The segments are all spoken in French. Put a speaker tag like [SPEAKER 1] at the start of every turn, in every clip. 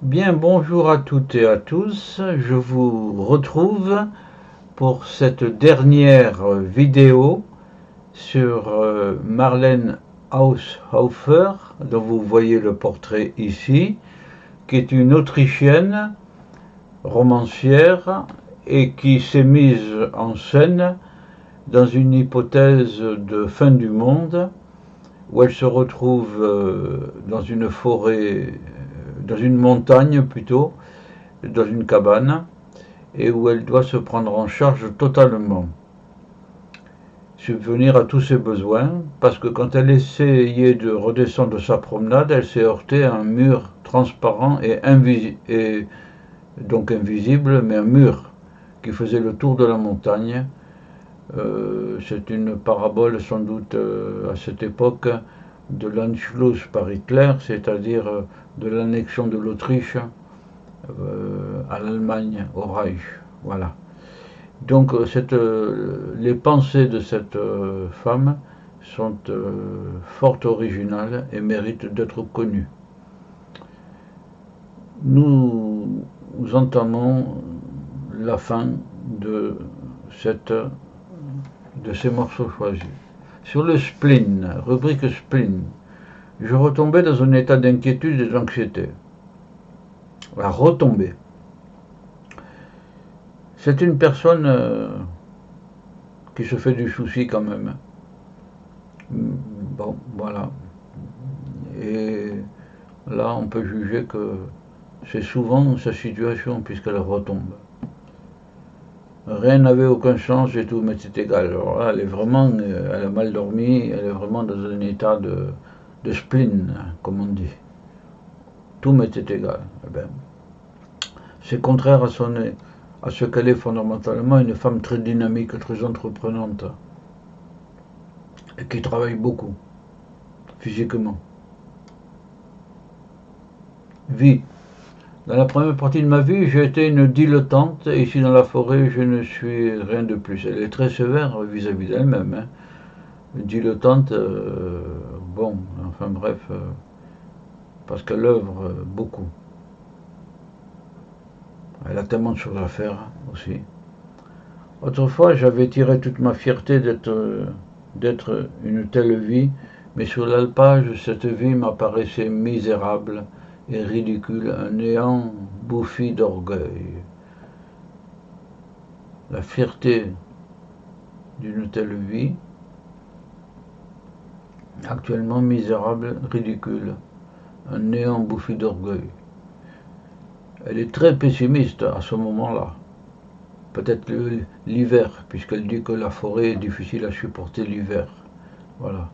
[SPEAKER 1] Bien, bonjour à toutes et à tous. Je vous retrouve pour cette dernière vidéo sur Marlène Haushofer, dont vous voyez le portrait ici, qui est une Autrichienne romancière et qui s'est mise en scène dans une hypothèse de fin du monde où elle se retrouve dans une forêt, dans une montagne plutôt, dans une cabane, et où elle doit se prendre en charge totalement, subvenir à tous ses besoins, parce que quand elle essayait de redescendre de sa promenade, elle s'est heurtée à un mur transparent et donc invisible, mais un mur qui faisait le tour de la montagne. C'est une parabole sans doute à cette époque de l'Anschluss par Hitler, c'est-à-dire de l'annexion de l'Autriche à l'Allemagne, au Reich. Voilà. Donc les pensées de cette femme sont fort originales et méritent d'être connues. Nous entamons la fin de ces morceaux choisis. Sur le spleen, rubrique spleen, je retombais dans un état d'inquiétude et d'anxiété. La retombée. C'est une personne qui se fait du souci quand même. Bon, voilà. Et là, on peut juger que c'est souvent sa situation puisqu'elle retombe. Rien n'avait aucun sens et tout m'était égal. Alors là, elle a mal dormi, elle est vraiment dans un état de spleen, comme on dit. Tout m'était égal. Eh bien, c'est contraire à ce qu'elle est fondamentalement, une femme très dynamique, très entreprenante, et qui travaille beaucoup, physiquement. Vie. Dans la première partie de ma vie, j'ai été une dilettante, et ici dans la forêt, je ne suis rien de plus. Elle est très sévère vis-à-vis d'elle-même. Hein. Une dilettante, bon, enfin bref, parce qu'elle œuvre beaucoup. Elle a tellement de choses à faire aussi. Autrefois, j'avais tiré toute ma fierté d'être une telle vie, mais sur l'alpage, cette vie m'apparaissait misérable et ridicule, un néant bouffi d'orgueil. La fierté d'une telle vie, actuellement misérable, ridicule, un néant bouffi d'orgueil. Elle est très pessimiste à ce moment-là. Peut-être l'hiver, puisqu'elle dit que la forêt est difficile à supporter l'hiver. Voilà.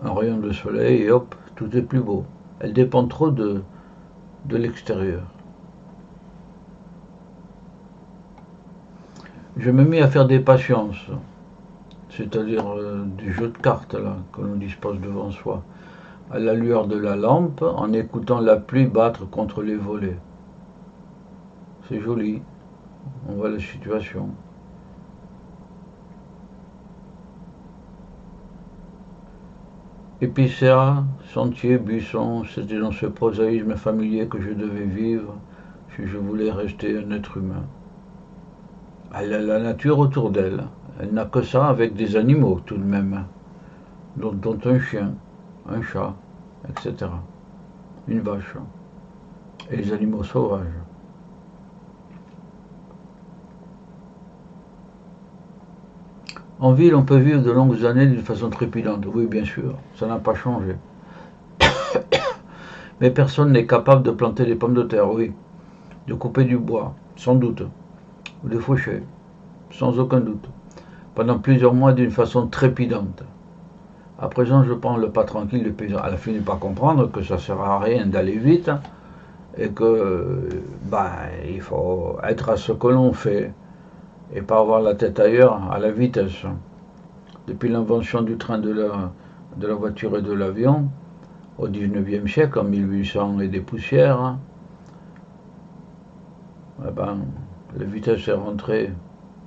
[SPEAKER 1] Un rayon de soleil et hop, tout est plus beau. Elle dépend trop de l'extérieur. Je me mis à faire des patiences, c'est-à-dire du jeu de cartes là, que l'on dispose devant soi, à la lueur de la lampe, en écoutant la pluie battre contre les volets. C'est joli, on voit la situation. Épicéas, sentiers, buissons, c'était dans ce prosaïsme familier que je devais vivre si je voulais rester un être humain. Elle a la nature autour d'elle, elle n'a que ça avec des animaux tout de même, dont un chien, un chat, etc. Une vache, et les animaux sauvages. En ville, on peut vivre de longues années d'une façon trépidante. Oui, bien sûr, ça n'a pas changé. Mais personne n'est capable de planter des pommes de terre, oui. De couper du bois, sans doute. Ou de faucher, sans aucun doute. Pendant plusieurs mois d'une façon trépidante. À présent, je prends le pas tranquille du paysan. Elle finit par comprendre que ça ne sert à rien d'aller vite et que il faut être à ce que l'on fait et pas avoir la tête ailleurs à la vitesse. Depuis l'invention du train, de la voiture et de l'avion, au 19e siècle, en 1800 et des poussières, la vitesse est rentrée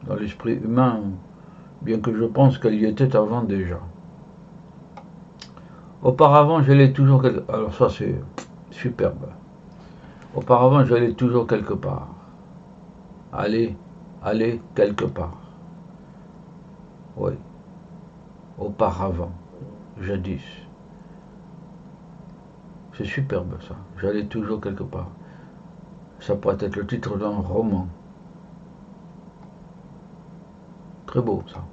[SPEAKER 1] dans l'esprit humain, bien que je pense qu'elle y était avant déjà. Auparavant, je l'ai toujours... Alors ça, c'est superbe. Auparavant, j'allais toujours quelque part. Aller quelque part. Oui, auparavant, jadis. C'est superbe ça. J'allais toujours quelque part. Ça pourrait être le titre d'un roman. Très beau ça.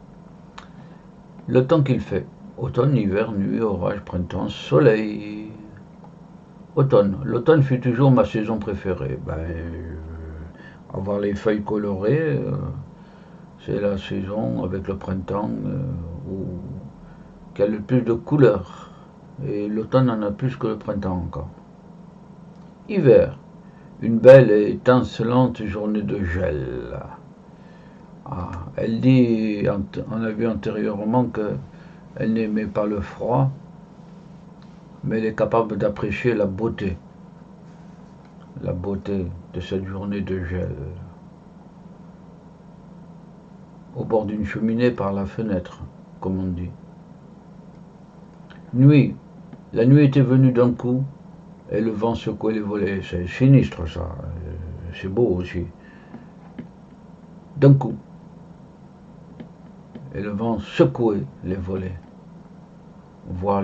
[SPEAKER 1] Le temps qu'il fait. Automne, hiver, nuit, orage, printemps, soleil. Automne. L'automne fut toujours ma saison préférée. Avoir les feuilles colorées, c'est la saison avec le printemps qui a le plus de couleurs. Et l'automne en a plus que le printemps encore. Hiver. Une belle et étincelante journée de gel. Ah, elle dit, on a vu antérieurement qu'elle n'aimait pas le froid, mais elle est capable d'apprécier la beauté de cette journée de gel. Au bord d'une cheminée par la fenêtre, comme on dit. Nuit. La nuit était venue d'un coup, et le vent secouait les volets. C'est sinistre ça, c'est beau aussi. D'un coup. Et le vent secouait les volets. On voit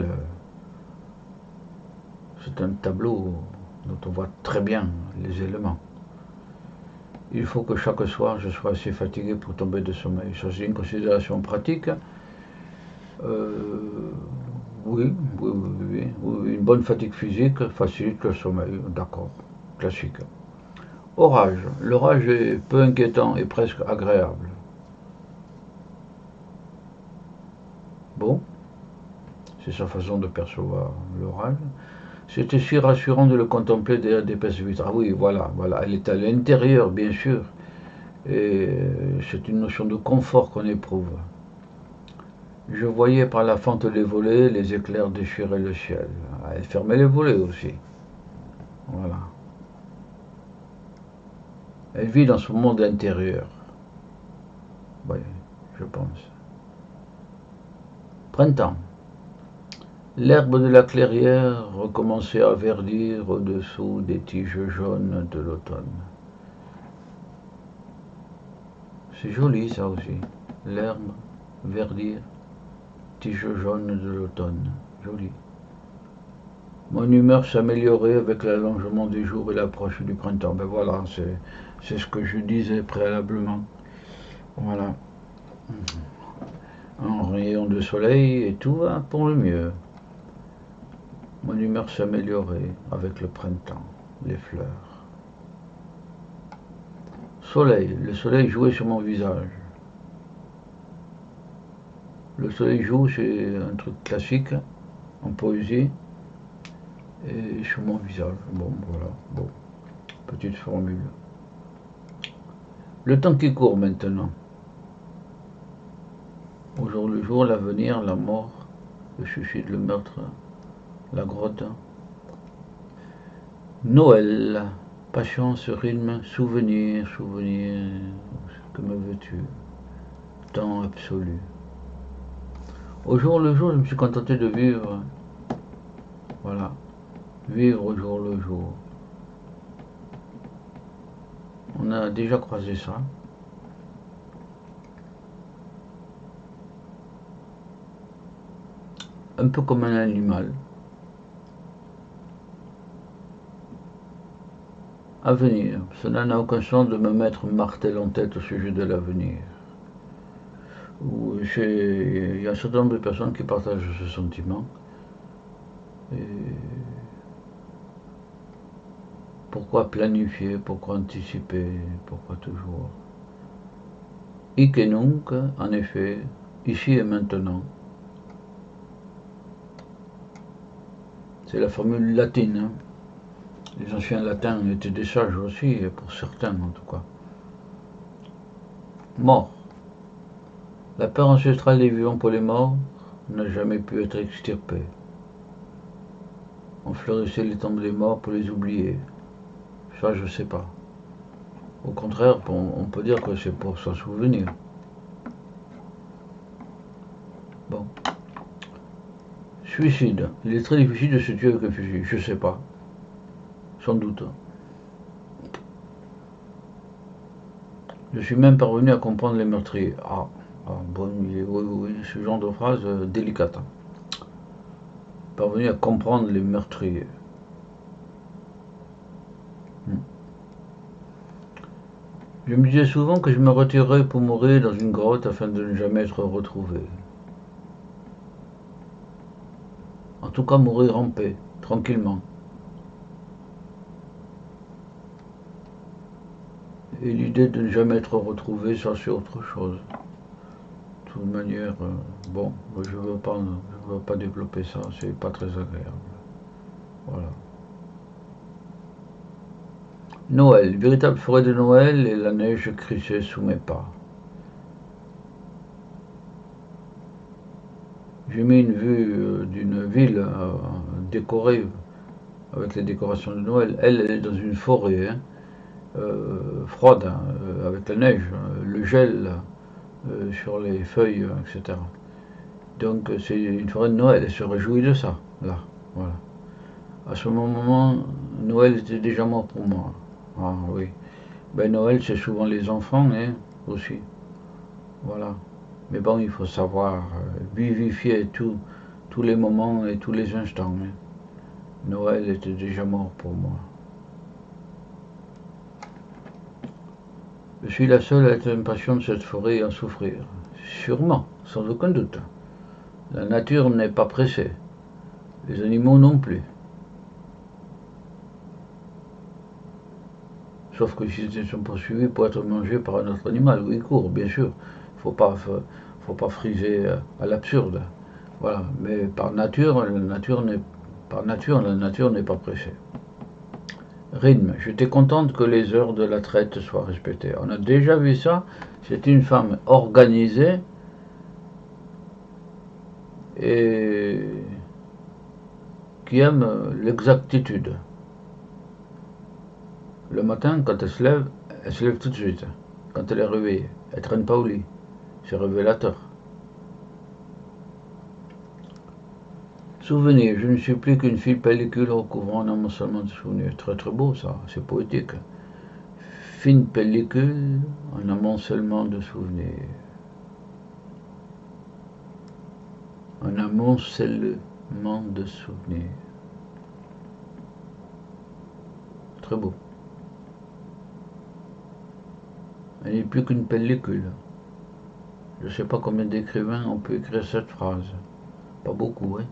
[SPEAKER 1] c'est un tableau dont on voit très bien les éléments. Il faut que chaque soir je sois assez fatigué pour tomber de sommeil. Ça c'est une considération pratique. Oui, une bonne fatigue physique facilite le sommeil, d'accord, classique. Orage. L'orage est peu inquiétant et presque agréable. Bon, c'est sa façon de percevoir l'orage. C'était si rassurant de le contempler derrière d'épaisses vitres. Ah oui, voilà, elle est à l'intérieur, bien sûr. Et c'est une notion de confort qu'on éprouve. Je voyais par la fente des volets les éclairs déchirer le ciel. Elle fermait les volets aussi. Voilà. Elle vit dans son monde intérieur. Oui, je pense. Printemps. L'herbe de la clairière recommençait à verdir au-dessous des tiges jaunes de l'automne. C'est joli ça aussi. L'herbe, verdir, tiges jaunes de l'automne. Joli. Mon humeur s'améliorait avec l'allongement des jours et l'approche du printemps. Ben voilà, c'est ce que je disais préalablement. Voilà. Un rayon de soleil et tout va pour le mieux. Mon humeur s'améliorait avec le printemps, les fleurs. Soleil, le soleil jouait sur mon visage. Le soleil joue, c'est un truc classique en poésie et sur mon visage. Bon, voilà, bon, petite formule. Le temps qui court maintenant. Au jour le jour, l'avenir, la mort, le suicide, le meurtre, la grotte. Noël, patience, rythme, souvenir, que me veux-tu? Temps absolu. Au jour le jour, je me suis contenté de vivre. Voilà. Vivre au jour le jour. On a déjà croisé ça. Un peu comme un animal. Avenir. Cela n'a aucun sens de me mettre martel en tête au sujet de l'avenir. Il y a un certain nombre de personnes qui partagent ce sentiment. Et pourquoi planifier, pourquoi anticiper, pourquoi toujours? Hic et nunc, en effet, ici et maintenant. C'est la formule latine. Hein. Les anciens latins étaient des sages aussi, pour certains en tout cas. Mort. La peur ancestrale des vivants pour les morts n'a jamais pu être extirpée. On fleurissait les tombes des morts pour les oublier. Ça, je sais pas. Au contraire, on peut dire que c'est pour s'en souvenir. Bon. Suicide. Il est très difficile de se tuer avec un fusil. Je sais pas. sans doute. Je suis même parvenu à comprendre les meurtriers. Bon, oui, ce genre de phrase délicate. Parvenu à comprendre les meurtriers. Je me disais souvent que je me retirerais pour mourir dans une grotte afin de ne jamais être retrouvé. En tout cas, mourir en paix, tranquillement. Et l'idée de ne jamais être retrouvé, ça c'est autre chose. De toute manière, bon, je veux pas développer ça, c'est pas très agréable. Voilà. Noël, véritable forêt de Noël et la neige crissait sous mes pas. J'ai mis une vue d'une ville décorée avec les décorations de Noël. Elle est dans une forêt froide, avec la neige, le gel sur les feuilles, etc. Donc c'est une forêt de Noël, elle se réjouit de ça, là, voilà. À ce moment, Noël était déjà mort pour moi. Ah oui. Ben Noël, c'est souvent les enfants, hein, aussi. Voilà. Mais bon, il faut savoir vivifier tous les moments et tous les instants. Hein. Noël était déjà mort pour moi. Je suis la seule à être impatient de cette forêt et à souffrir. Sûrement, sans aucun doute. La nature n'est pas pressée. Les animaux non plus. Sauf que s'ils sont poursuivis pour être mangés par un autre animal, oui, ils courent, bien sûr. Faut pas friser à l'absurde. Voilà. Mais par nature, la nature n'est pas pressée. Rythme. J'étais contente que les heures de la traite soient respectées. On a déjà vu ça. C'est une femme organisée et qui aime l'exactitude. Le matin, quand elle se lève tout de suite. Quand elle est réveillée. Elle ne traîne pas au lit. C'est révélateur. Souvenir, je ne suis plus qu'une fine pellicule recouvrant un amoncellement de souvenirs. Très très beau ça, c'est poétique. Fine pellicule, un amoncellement de souvenirs. Un amoncellement de souvenirs. Très beau. Elle n'est plus qu'une pellicule. Je ne sais pas combien d'écrivains ont pu écrire cette phrase. Pas beaucoup, hein.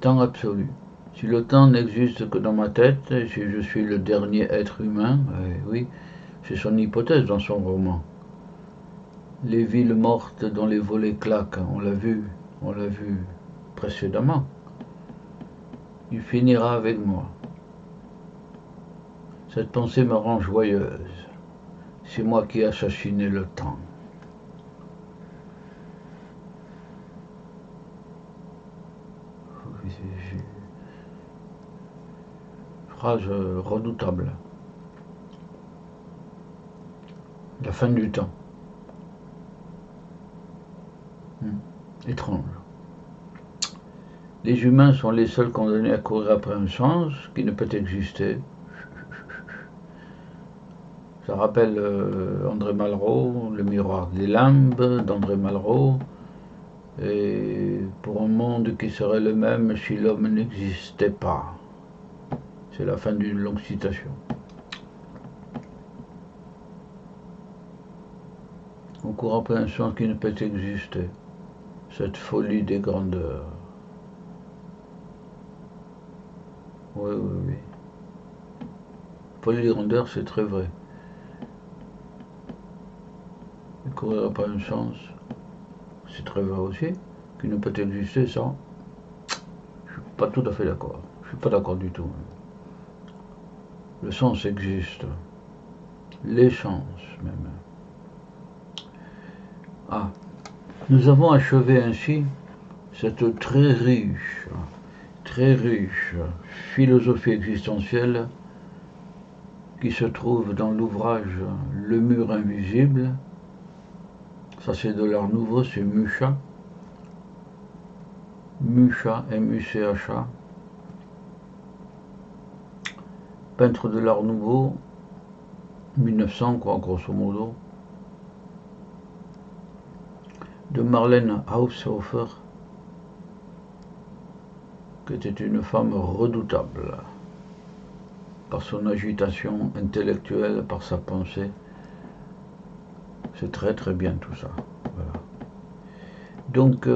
[SPEAKER 1] Temps absolu. Si le temps n'existe que dans ma tête, et si je suis le dernier être humain, oui, c'est son hypothèse dans son roman. Les villes mortes dont les volets claquent, on l'a vu précédemment. Il finira avec moi. Cette pensée me rend joyeuse. C'est moi qui ai assassiné le temps. Phrase redoutable. La fin du temps. Étrange. Les humains sont les seuls condamnés à courir après un sens qui ne peut exister. Ça rappelle André Malraux, Le miroir des limbes d'André Malraux, et pour un monde qui serait le même si l'homme n'existait pas. C'est la fin d'une longue citation. On court après un sens qui ne peut exister. Cette folie des grandeurs. Oui. Folie des grandeurs, c'est très vrai. Et courir après un sens, c'est très vrai aussi, qui ne peut exister sans. Je suis pas tout à fait d'accord. Je suis pas d'accord du tout. Le sens existe. L'essence même. Nous avons achevé ainsi cette très riche philosophie existentielle qui se trouve dans l'ouvrage Le mur invisible. Ça c'est de l'art nouveau, c'est Mucha, M-U-C-H-A, peintre de l'Art Nouveau, 1900 quoi, grosso modo, de Marlene Haushofer, qui était une femme redoutable par son agitation intellectuelle, par sa pensée. C'est très très bien tout ça. Voilà. Donc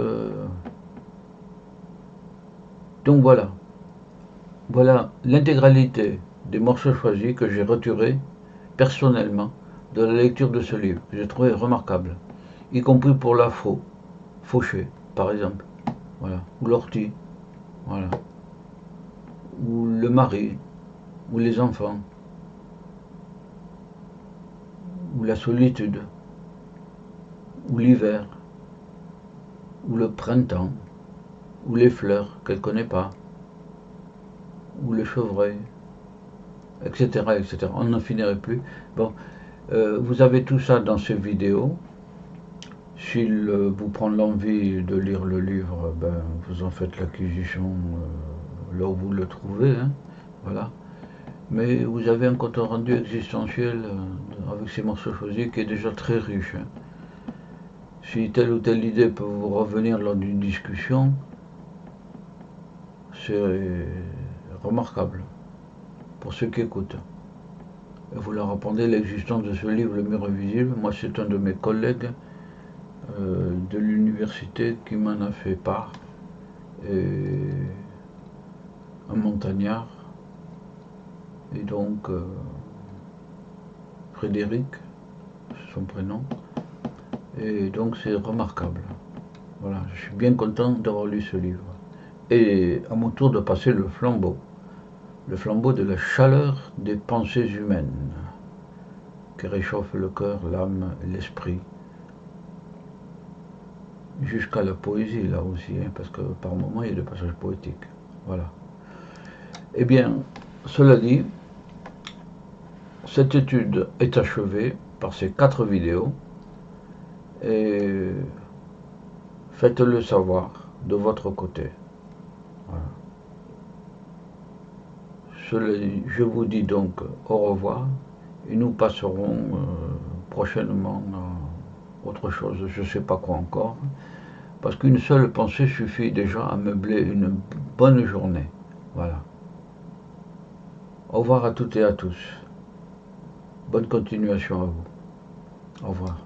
[SPEAKER 1] voilà l'intégralité des morceaux choisis que j'ai retirés personnellement de la lecture de ce livre, que j'ai trouvé remarquable, y compris pour la fauchée, par exemple, voilà, ou l'ortie, voilà, ou le mari, ou les enfants, ou la solitude, ou l'hiver, ou le printemps, ou les fleurs qu'elle ne connaît pas, ou le chevreuil, etc., etc. On n'en finirait plus. Bon, vous avez tout ça dans ces vidéos. S'il vous prend l'envie de lire le livre, ben, vous en faites l'acquisition là où vous le trouvez, hein, voilà. Mais vous avez un compte rendu existentiel avec ces morceaux choisis qui est déjà très riche. Hein. Si telle ou telle idée peut vous revenir lors d'une discussion, c'est remarquable pour ceux qui écoutent. Et vous leur répondez l'existence de ce livre, Le Mur Invisible. Moi, c'est un de mes collègues de l'université qui m'en a fait part, et un montagnard, et donc Frédéric, c'est son prénom, et donc c'est remarquable. Voilà, je suis bien content d'avoir lu ce livre, et à mon tour de passer le flambeau de la chaleur des pensées humaines, qui réchauffe le cœur, l'âme, l'esprit, jusqu'à la poésie là aussi, hein, parce que par moments il y a des passages poétiques. Voilà. Eh bien, cela dit, cette étude est achevée par ces 4 vidéos, et faites-le savoir de votre côté. Voilà. Je vous dis donc au revoir, et nous passerons prochainement à autre chose, je ne sais pas quoi encore, parce qu'une seule pensée suffit déjà à meubler une bonne journée. Voilà. Au revoir à toutes et à tous. Bonne continuation à vous. Au revoir.